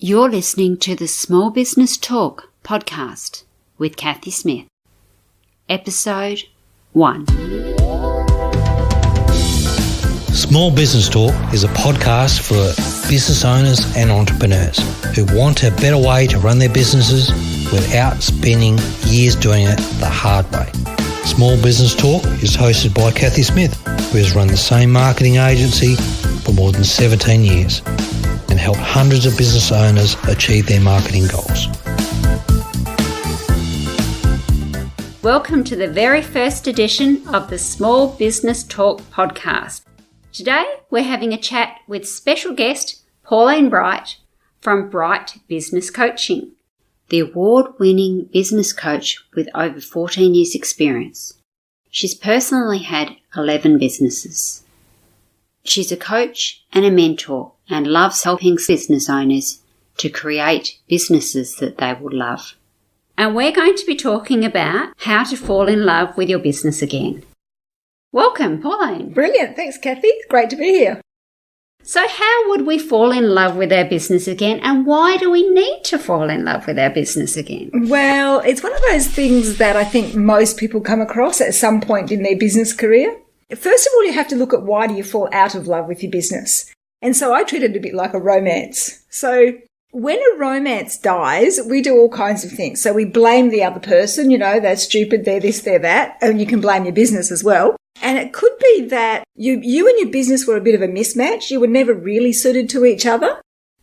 You're listening to the Small Business Talk podcast with Cathy Smith. Episode 1. Small Business Talk is a podcast for business owners and entrepreneurs who want a better way to run their businesses without spending years doing it the hard way. Small Business Talk is hosted by Cathy Smith, who has run the same marketing agency for more than 17 years and helped hundreds of business owners achieve their marketing goals. Welcome to the very first edition of the Small Business Talk podcast. Today we're having a chat with special guest Pauline Bright from Bright Business Coaching, the award-winning business coach with over 14 years' experience. She's personally had 11 businesses. She's a coach and a mentor and loves helping business owners to create businesses that they will love. And we're going to be talking about how to fall in love with your business again. Welcome, Pauline. Brilliant. Thanks, Cathy. Great to be here. So how would we fall in love with our business again, and why do we need to fall in love with our business again? Well, it's one of those things that I think most people come across at some point in their business career. First of all, you have to look at why do you fall out of love with your business. And so I treat it a bit like a romance. So when a romance dies, we do all kinds of things. So we blame the other person, they're stupid, they're this, they're that, and you can blame your business as well. And it could be that you and your business were a bit of a mismatch. You were never really suited to each other.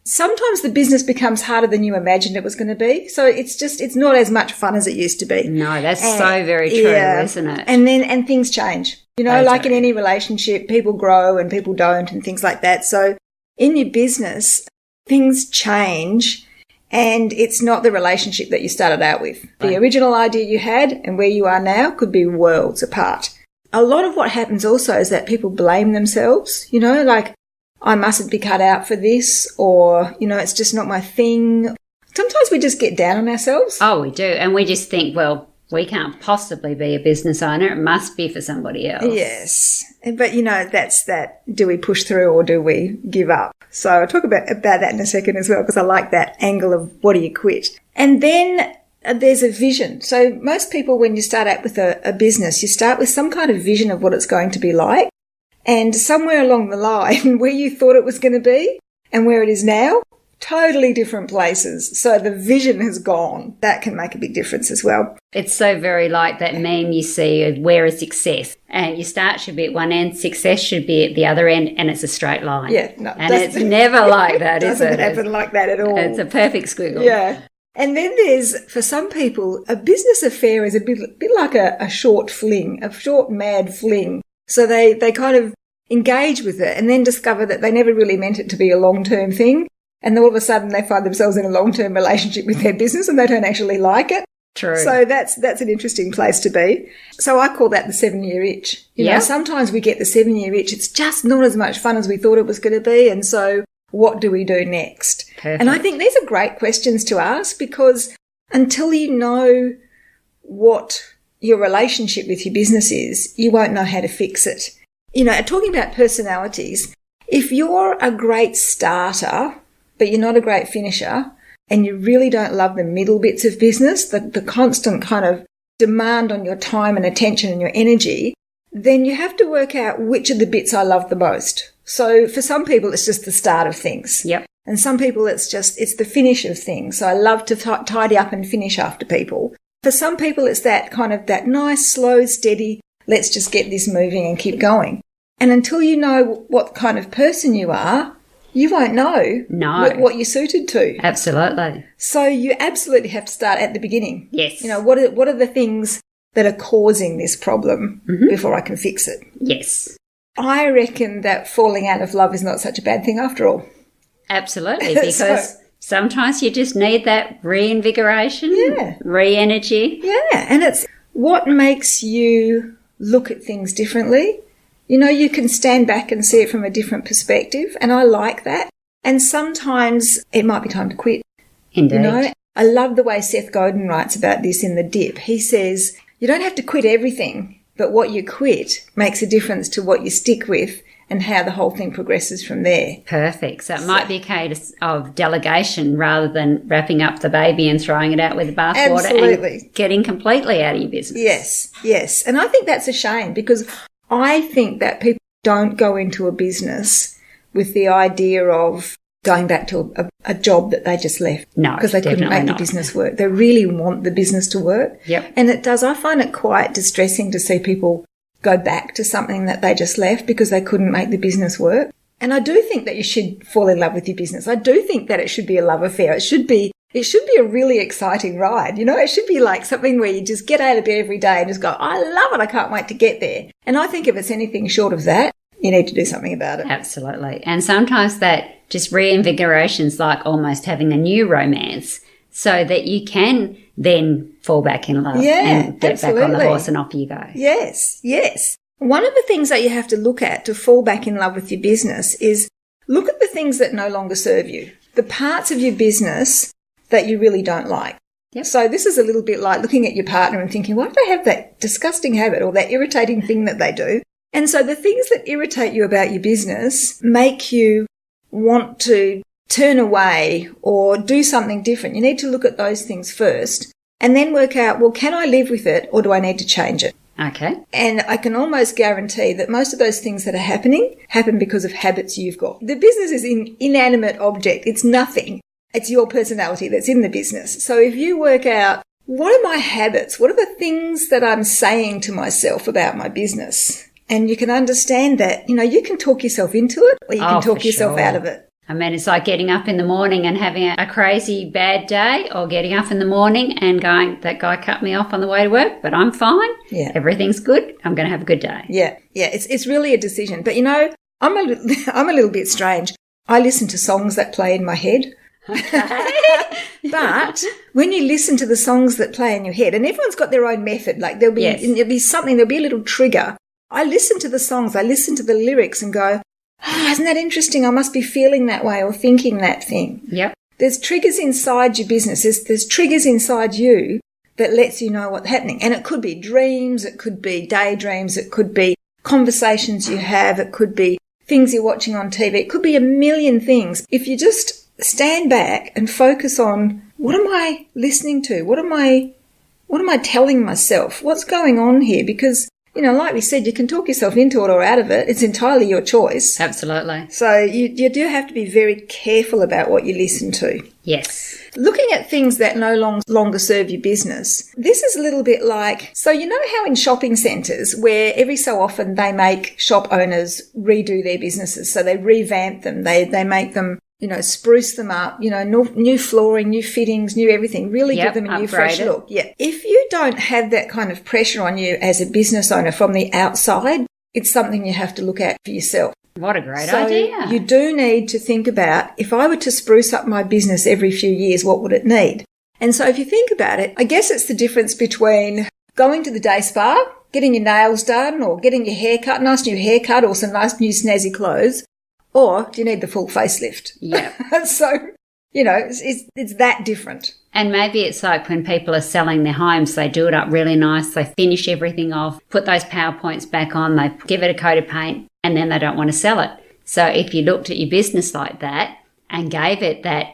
Sometimes the business becomes harder than you imagined it was going to be. So it's not as much fun as it used to be. No, that's so very true, isn't it? And things change. Like in any relationship, people grow and people don't and things like that. So in your business, things change and it's not the relationship that you started out with. The original idea you had and where you are now could be worlds apart. A lot of what happens also is that people blame themselves, like, I mustn't be cut out for this, or, it's just not my thing. Sometimes we just get down on ourselves. Oh, we do. And we just think, well, we can't possibly be a business owner. It must be for somebody else. Yes. But, that's that, do we push through or do we give up? So I'll talk about that in a second as well, because I like that angle of what do you quit? And then there's a vision. So most people, when you start out with a business, you start with some kind of vision of what it's going to be like. And somewhere along the line, where you thought it was going to be and where it is now, totally different places. So the vision has gone. That can make a big difference as well. It's so very like that meme you see of where is success? And you start should be at one end, success should be at the other end, and it's a straight line. Yeah, no. And it's never like that, is it? It doesn't happen like that at all. It's a perfect squiggle. Yeah. And then there's, for some people, a business affair is a bit like a short fling, a short mad fling. So they kind of engage with it and then discover that they never really meant it to be a long-term thing. And then all of a sudden they find themselves in a long-term relationship with their business and they don't actually like it. True. So that's an interesting place to be. So I call that the 7-year itch. Sometimes we get the 7-year itch. It's just not as much fun as we thought it was going to be. And so what do we do next? Perfect. And I think these are great questions to ask, because until you know what your relationship with your business is, you won't know how to fix it. Talking about personalities, if you're a great starter, but you're not a great finisher, and you really don't love the middle bits of business, the constant kind of demand on your time and attention and your energy, then you have to work out which of the bits I love the most. So for some people, it's just the start of things. Yep. And some people, it's the finish of things. So I love to tidy up and finish after people. For some people, it's that kind of that nice, slow, steady, let's just get this moving and keep going. And until you know what kind of person you are, you won't know what you're suited to. Absolutely. So you absolutely have to start at the beginning. Yes. What are the things that are causing this problem before I can fix it? Yes. I reckon that falling out of love is not such a bad thing after all. Absolutely, because sometimes you just need that reinvigoration, re-energy. Yeah, and it's what makes you look at things differently. You can stand back and see it from a different perspective, and I like that. And sometimes it might be time to quit. Indeed. I love the way Seth Godin writes about this in The Dip. He says, you don't have to quit everything, but what you quit makes a difference to what you stick with and how the whole thing progresses from there. Perfect. So it might be a case of delegation rather than wrapping up the baby and throwing it out with the bathwater and getting completely out of your business. Yes. And I think that's a shame, because I think that people don't go into a business with the idea of going back to a job that they just left. No, because they couldn't make the business work. They really want the business to work. Yep. And I find it quite distressing to see people go back to something that they just left because they couldn't make the business work. And I do think that you should fall in love with your business. I do think that it should be a love affair. It should be a really exciting ride. You know, it should be like something where you just get out of bed every day and just go, I love it. I can't wait to get there. And I think if it's anything short of that, you need to do something about it. Absolutely. And sometimes that just reinvigoration's like almost having a new romance, so that you can then fall back in love and get back on the horse and off you go. Yes. One of the things that you have to look at to fall back in love with your business is look at the things that no longer serve you, the parts of your business that you really don't like. Yep. So this is a little bit like looking at your partner and thinking, why do they have that disgusting habit or that irritating thing that they do? And so the things that irritate you about your business make you want to turn away or do something different. You need to look at those things first and then work out, well, can I live with it or do I need to change it? Okay. And I can almost guarantee that most of those things that are happening happen because of habits you've got. The business is an inanimate object. It's nothing. It's your personality that's in the business. So if you work out, what are my habits? What are the things that I'm saying to myself about my business? And you can understand that, you know, you can talk yourself into it or you can talk yourself out of it. I mean, it's like getting up in the morning and having a crazy bad day, or getting up in the morning and going, that guy cut me off on the way to work, but I'm fine. Yeah. Everything's good. I'm going to have a good day. Yeah. It's really a decision. But, you know, I'm a little bit strange. I listen to songs that play in my head. But when you listen to the songs that play in your head, and everyone's got their own method, like there'll be a little trigger. I listen to the songs, I listen to the lyrics and go, isn't that interesting? I must be feeling that way or thinking that thing. Yep. There's triggers inside your business. There's triggers inside you that lets you know what's happening. And it could be dreams, it could be daydreams, it could be conversations you have, it could be things you're watching on TV, it could be a million things. If you just stand back and focus on, what am I listening to? What am I telling myself? What's going on here? Because, you know, like we said, you can talk yourself into it or out of it. It's entirely your choice. Absolutely. So you do have to be very careful about what you listen to. Yes. Looking at things that no longer serve your business. This is a little bit like, so you know how in shopping centres where every so often they make shop owners redo their businesses. So they revamp them. They make them, you know, spruce them up, you know, new flooring, new fittings, new everything, really give them a new fresh look. Yeah. If you don't have that kind of pressure on you as a business owner from the outside, it's something you have to look at for yourself. What a great idea. You do need to think about, if I were to spruce up my business every few years, what would it need? And so if you think about it, I guess it's the difference between going to the day spa, getting your nails done or getting your hair cut, nice new haircut or some nice new snazzy clothes, or do you need the full facelift? Yeah. So, you know, it's that different. And maybe it's like when people are selling their homes, they do it up really nice, they finish everything off, put those PowerPoints back on, they give it a coat of paint, and then they don't want to sell it. So if you looked at your business like that and gave it that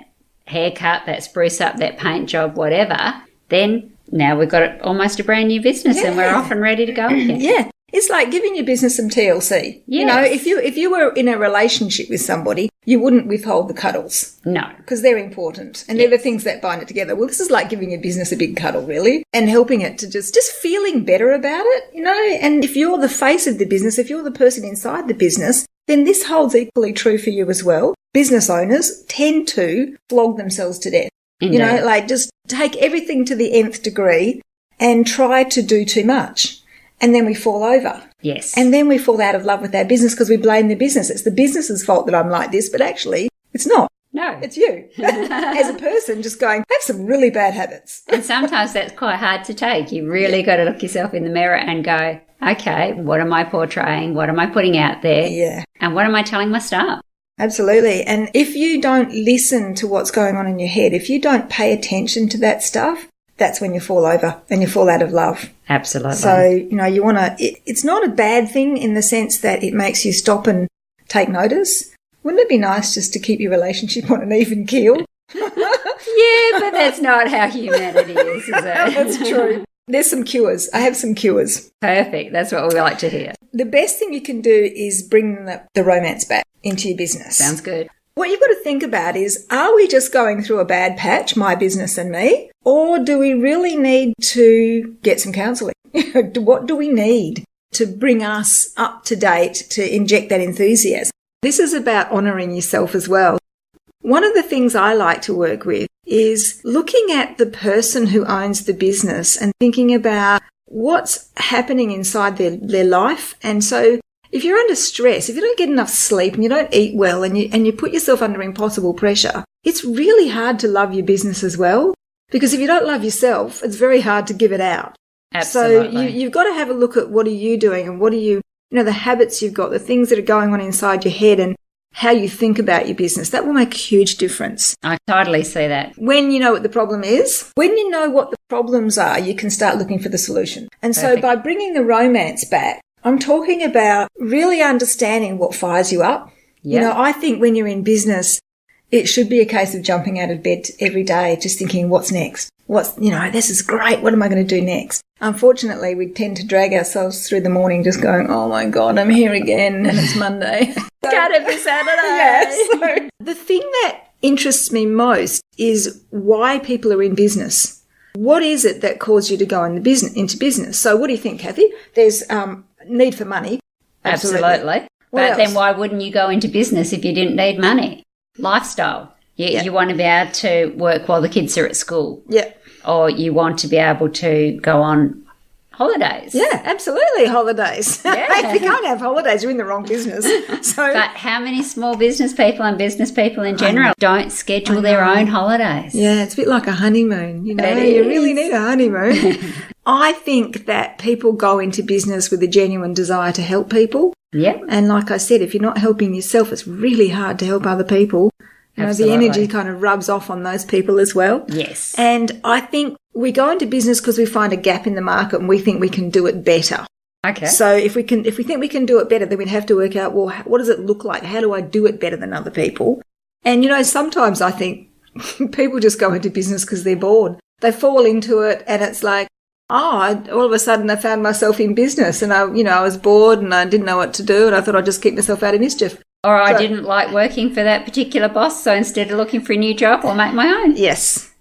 haircut, that spruce up, that paint job, whatever, then now we've got almost a brand new business and we're off and ready to go again. Yeah. It's like giving your business some TLC. Yes. You know, if you were in a relationship with somebody, you wouldn't withhold the cuddles. No. Because they're important. And they're the things that bind it together. Well, this is like giving your business a big cuddle, really, and helping it to just feeling better about it, you know. And if you're the face of the business, if you're the person inside the business, then this holds equally true for you as well. Business owners tend to flog themselves to death. Indeed. You know, like just take everything to the nth degree and try to do too much. And then we fall over. Yes. And then we fall out of love with our business because we blame the business. It's the business's fault that I'm like this, but actually it's not. No. It's you. As a person just going, I have some really bad habits. And sometimes that's quite hard to take. You really got to look yourself in the mirror and go, okay, what am I portraying? What am I putting out there? Yeah. And what am I telling my staff? Absolutely. And if you don't listen to what's going on in your head, if you don't pay attention to that stuff, that's when you fall over and you fall out of love. Absolutely. So, you know, you want to, it's not a bad thing in the sense that it makes you stop and take notice. Wouldn't it be nice just to keep your relationship on an even keel? Yeah, but that's not how humanity is it? That's true. There's some cures. I have some cures. Perfect. That's what we like to hear. The best thing you can do is bring the romance back into your business. Sounds good. What you've got to think about is, are we just going through a bad patch, my business and me, or do we really need to get some counselling? What do we need to bring us up to date, to inject that enthusiasm? This is about honouring yourself as well. One of the things I like to work with is looking at the person who owns the business and thinking about what's happening inside their life. And so if you're under stress, if you don't get enough sleep and you don't eat well and you put yourself under impossible pressure, it's really hard to love your business as well. Because if you don't love yourself, it's very hard to give it out. Absolutely. So you've got to have a look at what are you doing and what are you the habits you've got, the things that are going on inside your head and how you think about your business. That will make a huge difference. I totally see that. When you know what the problem is, when you know what the problems are, you can start looking for the solution. And Perfect. So by bringing the romance back, I'm talking about really understanding what fires you up. Yeah. I think when you're in business, it should be a case of jumping out of bed every day, just thinking, what's next? This is great. What am I going to do next? Unfortunately, we tend to drag ourselves through the morning just going, oh my God, I'm here again and it's Monday. Gotta be Saturday. Yes. So the thing that interests me most is why people are in business. What is it that caused you to go into business? So what do you think, Cathy? There's need for money. Absolutely. But then why wouldn't you go into business if you didn't need money? Lifestyle. You want to be able to work while the kids are at school. Yeah. Or you want to be able to go on holidays. Yeah, absolutely, holidays. Yeah. If you can't have holidays, you're in the wrong business. So, but how many small business people and business people in general don't schedule their own holidays? Yeah, it's a bit like a honeymoon. You really need a honeymoon. I think that people go into business with a genuine desire to help people. Yeah. And like I said, if you're not helping yourself, it's really hard to help other people. The energy kind of rubs off on those people as well. Yes. And I think we go into business because we find a gap in the market and we think we can do it better. Okay. So if we think we can do it better, then we'd have to work out, well, what does it look like? How do I do it better than other people? And, sometimes I think people just go into business because they're bored. They fall into it and it's like, all of a sudden I found myself in business and I was bored and I didn't know what to do and I thought I'd just keep myself out of mischief. Or I didn't like working for that particular boss, so instead of looking for a new job, I'll make my own. Yes.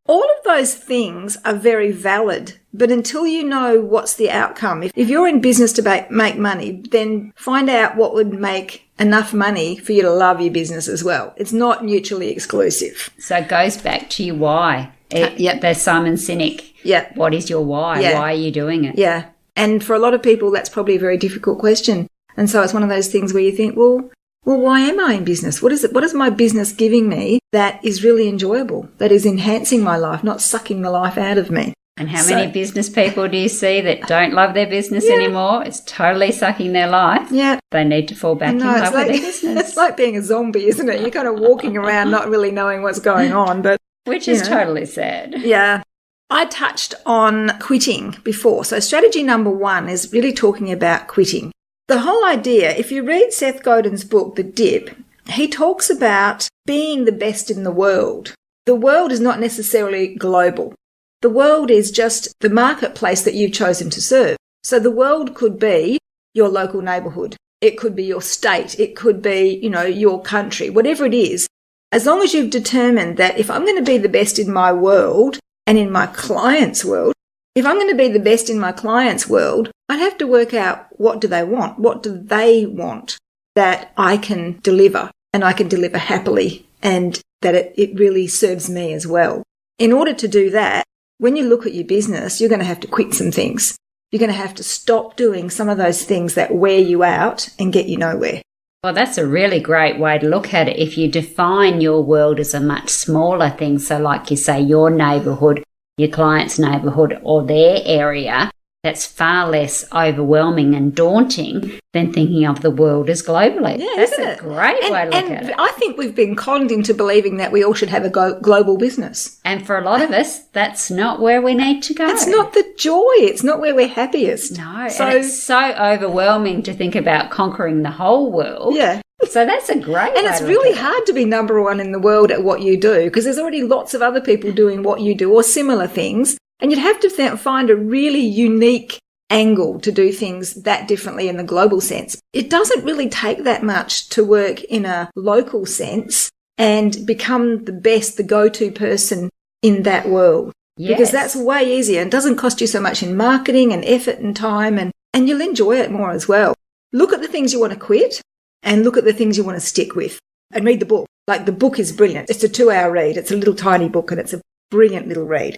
All of those things are very valid, but until you know what's the outcome, if you're in business to make money, then find out what would make enough money for you to love your business as well. It's not mutually exclusive. So it goes back to your why. There's Simon Sinek. Yeah. What is your why? Yeah. Why are you doing it? Yeah. And for a lot of people, that's probably a very difficult question. And so it's one of those things where you think, well, why am I in business? What is my business giving me that is really enjoyable, that is enhancing my life, not sucking the life out of me? And how many business people do you see that don't love their business anymore? It's totally sucking their life. Yeah. They need to fall back in love with their business. It's like being a zombie, isn't it? You're kind of walking around not really knowing what's going on. Which is totally sad. Yeah. I touched on quitting before. So strategy number 1 is really talking about quitting. The whole idea, if you read Seth Godin's book, The Dip, he talks about being the best in the world. The world is not necessarily global. The world is just the marketplace that you've chosen to serve. So the world could be your local neighbourhood. It could be your state. It could be, your country, whatever it is. As long as you've determined that if I'm going to be the best in my world and in my client's world, if I'm going to be the best in my client's world, I'd have to work out what do they want? What do they want that I can deliver and I can deliver happily and that it really serves me as well. In order to do that, when you look at your business, you're going to have to quit some things. You're going to have to stop doing some of those things that wear you out and get you nowhere. Well, that's a really great way to look at it. If you define your world as a much smaller thing, so like you say, your neighbourhood, your client's neighbourhood or their area, that's far less overwhelming and daunting than thinking of the world as globally. Yeah, that's isn't a it? great way to look at it. I think we've been conned into believing that we all should have a global business. And for a lot of us, that's not where we need to go. It's not the joy. It's not where we're happiest. No, and it's so overwhelming to think about conquering the whole world. Yeah. So that's a great way And it's to really look at it. hard to be number one in the world at what you do because there's already lots of other people doing what you do or similar things. And you'd have to find a really unique angle to do things that differently in the global sense. It doesn't really take that much to work in a local sense and become the best, the go-to person in that world. Yes. Because that's way easier and doesn't cost you so much in marketing and effort and time, and you'll enjoy it more as well. Look at the things you want to quit and look at the things you want to stick with and read the book. Like, the book is brilliant. It's a 2-hour read. It's a little tiny book and it's a brilliant little read.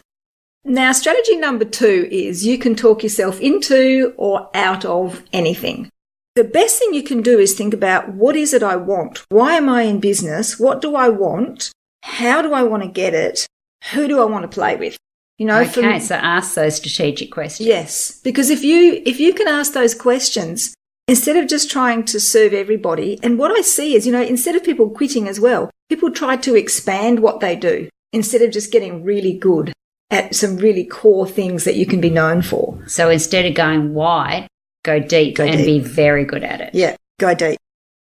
Now, strategy number 2 is you can talk yourself into or out of anything. The best thing you can do is think about, what is it I want? Why am I in business? What do I want? How do I want to get it? Who do I want to play with? You know, okay, so ask those strategic questions. Yes, because if you can ask those questions, instead of just trying to serve everybody, and what I see is, you know, instead of people quitting as well, people try to expand what they do instead of just getting really good at some really core things that you can be known for. So instead of going wide, go deep and be very good at it. Yeah, go deep.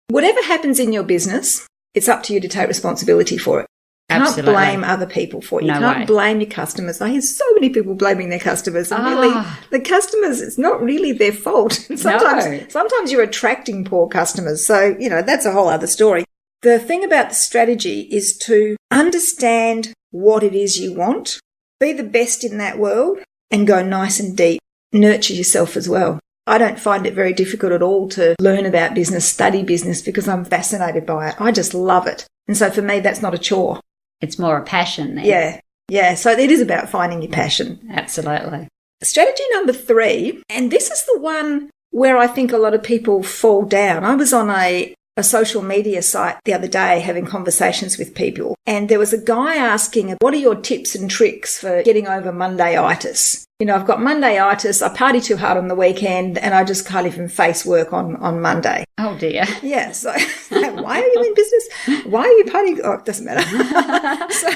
Whatever happens in your business, it's up to you to take responsibility for it. You can't blame other people for it. You can't blame your customers. I hear so many people blaming their customers. And really, the customers, it's not really their fault. Sometimes you're attracting poor customers. So, you know, that's a whole other story. The thing about the strategy is to understand what it is you want, be the best in that world, and go nice and deep. Nurture yourself as well. I don't find it very difficult at all to learn about business, study business, because I'm fascinated by it. I just love it. And so for me, that's not a chore. It's more a passion then. Yeah. So it is about finding your passion. Absolutely. Strategy number 3, and this is the one where I think a lot of people fall down. I was on a social media site the other day having conversations with people, and there was a guy asking, what are your tips and tricks for getting over Monday-itis? You know, I've got Monday-itis, I party too hard on the weekend, and I just can't even face work on Monday. Oh, dear. Yeah, so why are you in business? Why are you partying? Oh, it doesn't matter.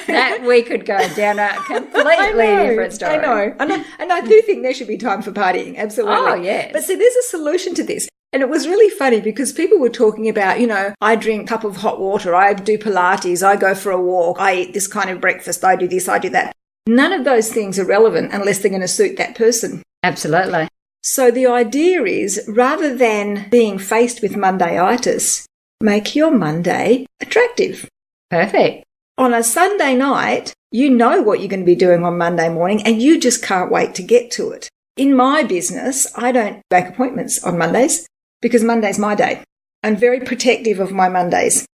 That we could go down a completely different story. I know. And I do think there should be time for partying, absolutely. Oh, yes. But see, there's a solution to this. And it was really funny because people were talking about, you know, I drink a cup of hot water, I do Pilates, I go for a walk, I eat this kind of breakfast, I do this, I do that. None of those things are relevant unless they're going to suit that person. Absolutely. So the idea is, rather than being faced with Monday-itis, make your Monday attractive. Perfect. On a Sunday night, you know what you're going to be doing on Monday morning and you just can't wait to get to it. In my business, I don't make appointments on Mondays because Monday's my day. I'm very protective of my Mondays.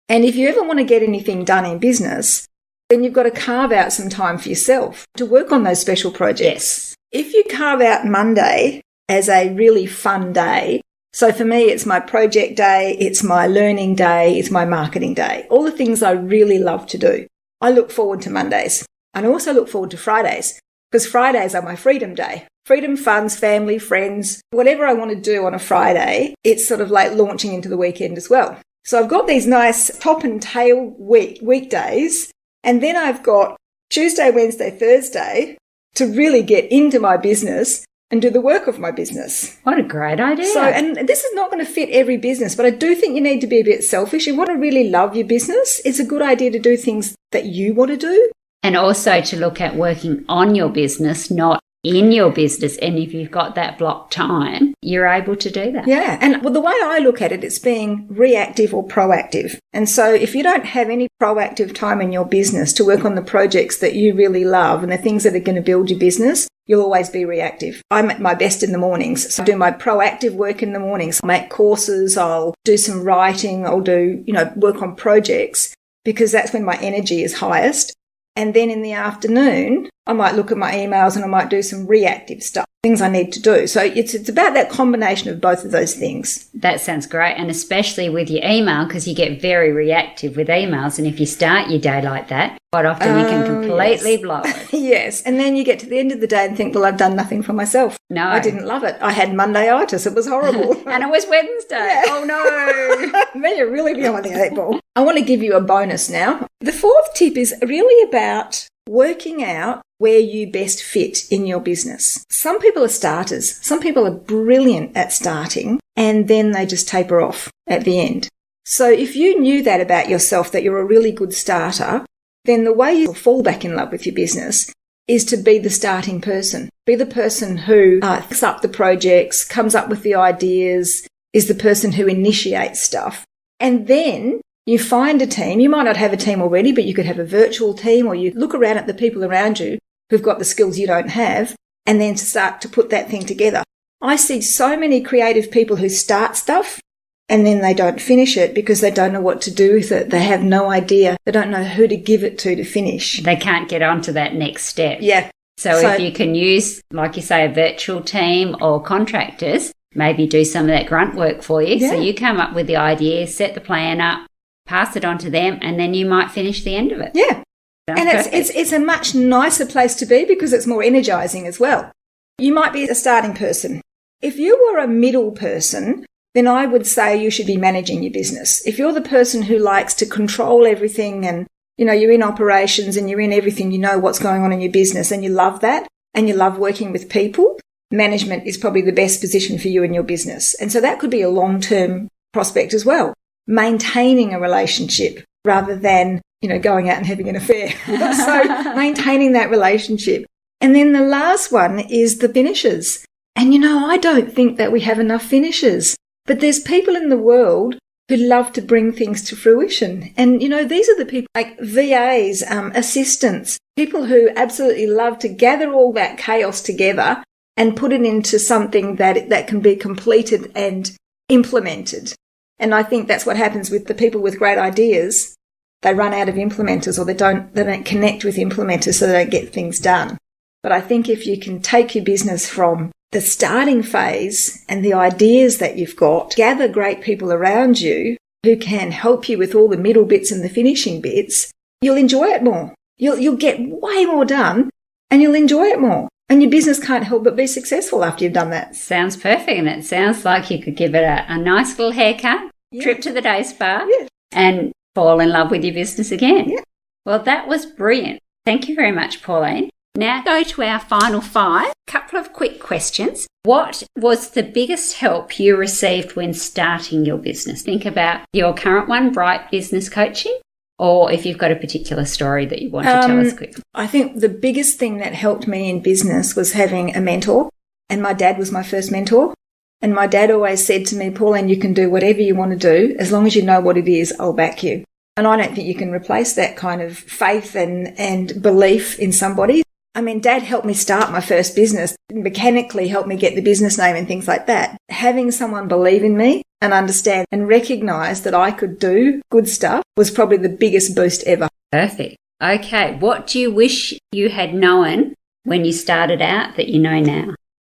And if you ever want to get anything done in business, then you've got to carve out some time for yourself to work on those special projects. Yes. If you carve out Monday as a really fun day, so for me, it's my project day, it's my learning day, it's my marketing day, all the things I really love to do. I look forward to Mondays. And I also look forward to Fridays because Fridays are my freedom day. Freedom, funds, family, friends, whatever I want to do on a Friday, it's sort of like launching into the weekend as well. So I've got these nice top and tail weekdays, and then I've got Tuesday, Wednesday, Thursday to really get into my business and do the work of my business. What a great idea. So, and this is not going to fit every business, but I do think you need to be a bit selfish. You want to really love your business. It's a good idea to do things that you want to do. And also to look at working on your business, not in your business. And if you've got that blocked time, you're able to do that. Yeah. And well, the way I look at it, it's being reactive or proactive. And so if you don't have any proactive time in your business to work on the projects that you really love and the things that are going to build your business, you'll always be reactive. I'm at my best in the mornings. So I do my proactive work in the mornings. I'll make courses. I'll do some writing. I'll do, work on projects because that's when my energy is highest. And then in the afternoon, I might look at my emails and I might do some reactive stuff, things I need to do. So it's about that combination of both of those things. That sounds great. And especially with your email, because you get very reactive with emails. And if you start your day like that, quite often you can completely blow it. Yes. And then you get to the end of the day and think, well, I've done nothing for myself. No. I didn't love it. I had Mondayitis. It was horrible. And it was Wednesday. Yeah. Oh, no. Then you're really behind the 8 ball. I want to give you a bonus now. The fourth tip is really about working out where you best fit in your business. Some people are starters. Some people are brilliant at starting and then they just taper off at the end. So if you knew that about yourself, that you're a really good starter, then the way you fall back in love with your business is to be the starting person. Be the person who thinks up the projects, comes up with the ideas, is the person who initiates stuff. And then you find a team. You might not have a team already, but you could have a virtual team, or you look around at the people around you who've got the skills you don't have, and then start to put that thing together. I see so many creative people who start stuff and then they don't finish it because they don't know what to do with it. They have no idea. They don't know who to give it to finish. They can't get onto that next step. Yeah. So if you can use, like you say, a virtual team or contractors, maybe do some of that grunt work for you. Yeah. So you come up with the idea, set the plan up, pass it on to them, and then you might finish the end of it. Yeah. Sounds And it's a much nicer place to be because it's more energizing as well. You might be a starting person. If you were a middle person, then I would say you should be managing your business. If you're the person who likes to control everything and, you know, you're in operations and you're in everything, you know what's going on in your business and you love that and you love working with people, management is probably the best position for you in your business. And so that could be a long-term prospect as well. Maintaining a relationship rather than, you know, going out and having an affair. So maintaining that relationship. And then the last one is the finishers. And, you know, I don't think that we have enough finishers, but there's people in the world who love to bring things to fruition. And, you know, these are the people like VAs, assistants, people who absolutely love to gather all that chaos together and put it into something that can be completed and implemented. And I think that's what happens with the people with great ideas. They run out of implementers, or they don't connect with implementers, so they don't get things done. But I think if you can take your business from the starting phase and the ideas that you've got, gather great people around you who can help you with all the middle bits and the finishing bits, you'll enjoy it more. You'll get way more done and you'll enjoy it more. And your business can't help but be successful after you've done that. Sounds perfect. And it sounds like you could give it a nice little haircut, trip to the day spa, and fall in love with your business again. Yeah. Well, that was brilliant. Thank you very much, Pauline. Now go to our final 5. Couple of quick questions. What was the biggest help you received when starting your business? Think about your current one, Bright Business Coaching, or if you've got a particular story that you want to tell us quickly. I think the biggest thing that helped me in business was having a mentor, and my dad was my first mentor. And my dad always said to me, Pauline, you can do whatever you want to do. As long as you know what it is, I'll back you. And I don't think you can replace that kind of faith and belief in somebody. I mean, Dad helped me start my first business, mechanically helped me get the business name and things like that. Having someone believe in me and understand and recognise that I could do good stuff was probably the biggest boost ever. Perfect. Okay, what do you wish you had known when you started out that you know now?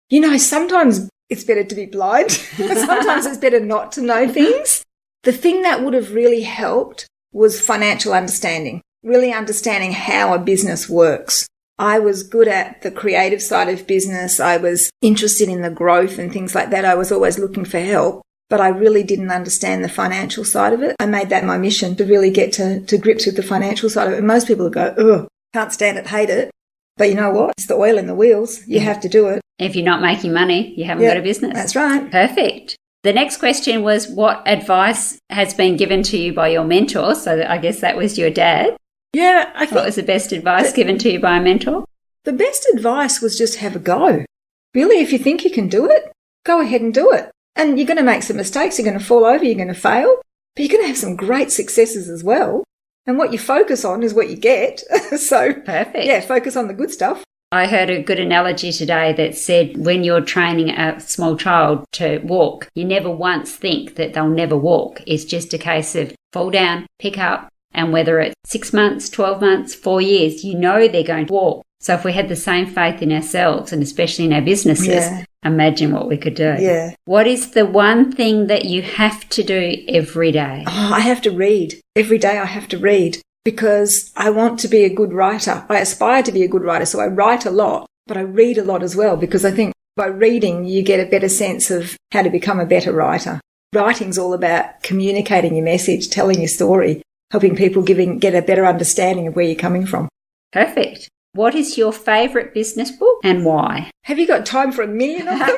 You know, sometimes it's better to be blind. Sometimes it's better not to know things. The thing that would have really helped was financial understanding, really understanding how a business works. I was good at the creative side of business. I was interested in the growth and things like that. I was always looking for help, but I really didn't understand the financial side of it. I made that my mission to really get to grips with the financial side of it. And most people go, ugh, can't stand it, hate it. But you know what? It's the oil in the wheels. You have to do it. If you're not making money, you haven't got a business. That's right. Perfect. The next question was, what advice has been given to you by your mentor? So I guess that was your dad. Yeah, I think. What was the best advice given to you by a mentor? The best advice was just have a go. Really, if you think you can do it, go ahead and do it. And you're going to make some mistakes, you're going to fall over, you're going to fail, but you're going to have some great successes as well. And what you focus on is what you get. So, perfect. Yeah, focus on the good stuff. I heard a good analogy today that said when you're training a small child to walk, you never once think that they'll never walk. It's just a case of fall down, pick up, and whether it's 6 months, 12 months, 4 years, you know they're going to walk. So if we had the same faith in ourselves and especially in our businesses, imagine what we could do. Yeah. What is the one thing that you have to do every day? Oh, I have to read. Every day I have to read because I want to be a good writer. I aspire to be a good writer, so I write a lot, but I read a lot as well because I think by reading you get a better sense of how to become a better writer. Writing's all about communicating your message, telling your story, helping people get a better understanding of where you're coming from. Perfect. What is your favourite business book and why? Have you got time for a million of them?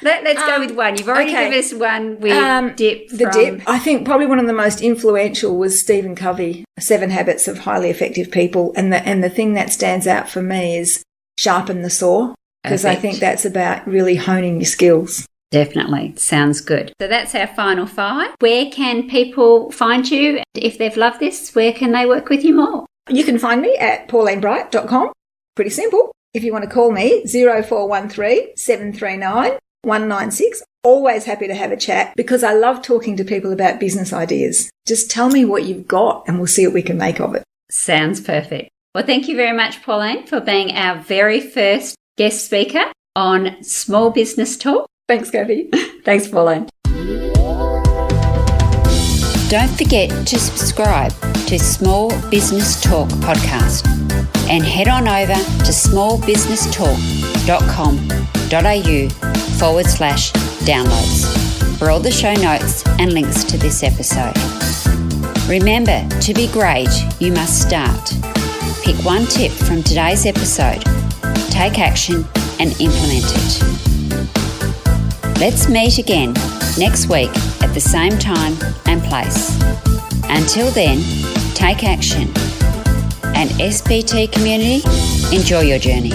Let's go with one. You've already given us one with Dip. The Dip. I think probably one of the most influential was Stephen Covey, 7 Habits of Highly Effective People. And the thing that stands out for me is sharpen the saw, because I think that's about really honing your skills. Definitely. Sounds good. So that's our final 5. Where can people find you? If they've loved this, where can they work with you more? You can find me at paulinebright.com. Pretty simple. If you want to call me, 0413 739 196. Always happy to have a chat because I love talking to people about business ideas. Just tell me what you've got and we'll see what we can make of it. Sounds perfect. Well, thank you very much, Pauline, for being our very first guest speaker on Small Business Talk. Thanks, Cathy. Thanks, Pauline. Don't forget to subscribe to Small Business Talk podcast and head on over to smallbusinesstalk.com.au/downloads for all the show notes and links to this episode. Remember, to be great, you must start. Pick one tip from today's episode, take action and implement it. Let's meet again next week at the same time and place. Until then, take action. And SBT community, enjoy your journey.